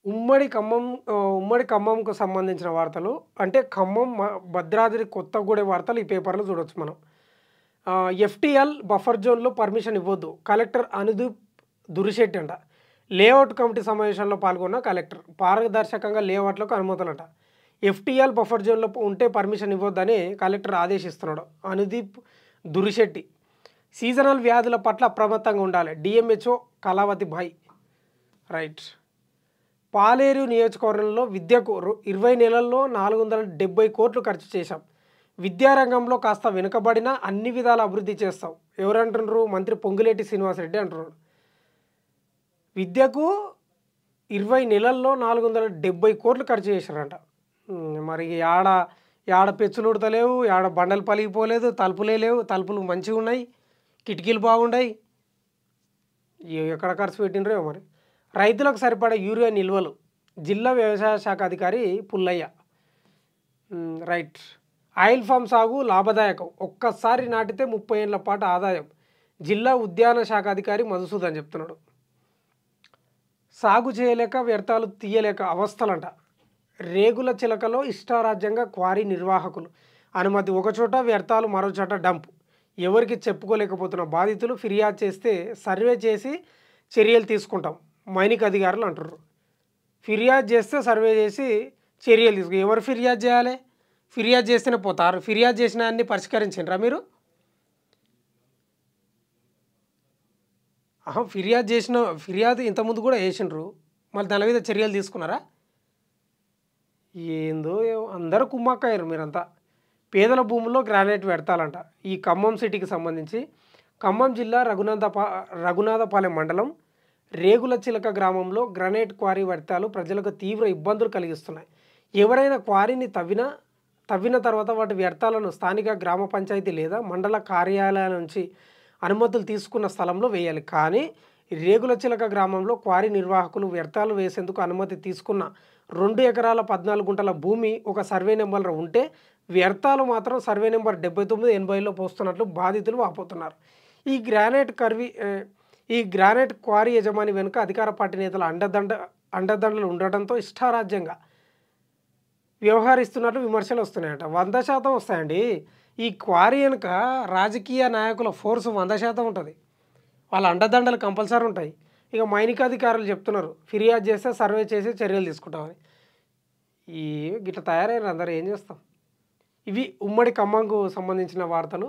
ఉమ్మడి ఖమ్మంకు సంబంధించిన వార్తలు. అంటే ఖమ్మం, భద్రాద్రి కొత్తగూడెం వార్తలు ఈ పేపర్‌లో చూడొచ్చు మనం. ఎఫ్‌టీఎల్ బఫర్ జోన్‌లో పర్మిషన్ ఇవ్వొద్దు. కలెక్టర్ అనుదీప్ దురిశెట్టి అంట. లేఅవుట్ కమిటీ సమావేశంలో పాల్గొన్న కలెక్టర్. పారదర్శకంగా లేఅవుట్‌లకు అనుమతులంట. ఎఫ్‌టీఎల్ బఫర్ జోన్‌లో ఉంటే పర్మిషన్ ఇవ్వొద్దని కలెక్టర్ ఆదేశిస్తున్నాడు. అనుదీప్ దురిశెట్టి. సీజనల్ వ్యాధుల పట్ల అప్రమత్తంగా ఉండాలి. డీఎంహెచ్ఓ కళావతి భాయ్. రైట్. పాలేరు నియోజకవర్గంలో విద్యకు 20 నెలల్లో 470 కోట్లు ఖర్చు చేశాం. విద్యారంగంలో కాస్త వెనుకబడినా అన్ని విధాల అభివృద్ధి చేస్తాం. ఎవరంటున్నారు? మంత్రి పొంగులేటి శ్రీనివాసరెడ్డి అంటున్నాడు. విద్యకు 20 నెలల్లో 470 కోట్లు ఖర్చు చేశారంట. మరి యాడ పెచ్చులు ఉడతలేవు, యాడ బండలు పలిగిపోలేదు, తలుపులే లేవు, తలుపులు మంచిగా ఉన్నాయి, కిటికీలు బాగున్నాయి. ఎక్కడ ఖర్చు పెట్టినరో మరి. రైతులకు సరిపడా యూరియా నిల్వలు. జిల్లా వ్యవసాయ శాఖ అధికారి పుల్లయ్య. రైట్. ఆయిల్ ఫామ్ సాగు లాభదాయకం. ఒక్కసారి నాటితే 30 ఏళ్ల పాటు ఆదాయం. జిల్లా ఉద్యాన శాఖ అధికారి మధుసూదన్ చెప్తున్నాడు. సాగు చేయలేక వ్యర్థాలు తీయలేక అవస్థలంట. రేగుల చిలకలో ఇష్టారాజ్యంగా క్వారీ నిర్వాహకులు. అనుమతి ఒకచోట, వ్యర్థాలు మరో చోట డంపు. ఎవరికి చెప్పుకోలేకపోతున్న బాధితులు ఫిర్యాదు చేస్తే సర్వే చేసి చర్యలు తీసుకుంటాం. మైనిక్ అధికారులు అంటారు. ఫిర్యాదు చేస్తే సర్వే చేసి చర్యలు తీసుకు. ఎవరు ఫిర్యాదు చేయాలి? ఫిర్యాదు చేస్తేనే పోతారు. ఫిర్యాదు చేసిన అన్ని పరిష్కరించండిరా మీరు? ఫిర్యాదు ఇంతకుముందు కూడా వేసిండ్రు. మళ్ళీ దాని మీద చర్యలు తీసుకున్నారా? ఏందో అందరూ కుమ్మక్కయ్యారు మీరంతా. పేదల భూముల్లో గ్రానైట్ పెడతాలంట. ఈ ఖమ్మం సిటీకి సంబంధించి ఖమ్మం జిల్లా రఘునాథపాలెం మండలం రేగుల చిలక గ్రామంలో గ్రానైట్ క్వారీ వ్యర్థాలు ప్రజలకు తీవ్ర ఇబ్బందులు కలిగిస్తున్నాయి. ఎవరైనా క్వారీని తవ్విన తర్వాత వాటి వ్యర్థాలను స్థానిక గ్రామ పంచాయతీ లేదా మండల కార్యాలయాల నుంచి అనుమతులు తీసుకున్న స్థలంలో వేయాలి. కానీ రేగుల చిలక గ్రామంలో క్వారీ నిర్వాహకులు వ్యర్థాలు వేసేందుకు అనుమతి తీసుకున్న 2 ఎకరాల 14 గుంటల భూమి ఒక సర్వే నెంబర్లో ఉంటే వ్యర్థాలు మాత్రం సర్వే నెంబర్ 79, 80లో పోస్తున్నట్లు బాధితులు వాపోతున్నారు. ఈ గ్రానైట్ క్వారీ యజమాని వెనుక అధికార పార్టీ నేతల అండదండలు ఉండటంతో ఇష్టారాజ్యంగా వ్యవహరిస్తున్నట్లు విమర్శలు వస్తున్నాయట. 100% వస్తాయండి. ఈ క్వారీ వెనుక రాజకీయ నాయకుల ఫోర్సు 100% ఉంటుంది. వాళ్ళ అండదండలు కంపల్సరీ ఉంటాయి. ఇక మైనిక అధికారులు చెప్తున్నారు ఫిర్యాదు చేస్తే సర్వే చేసి చర్యలు తీసుకుంటామని. గిట్లా తయారైన అందరూ ఏం చేస్తాం. ఇవి ఉమ్మడి ఖమ్మంకు సంబంధించిన వార్తలు.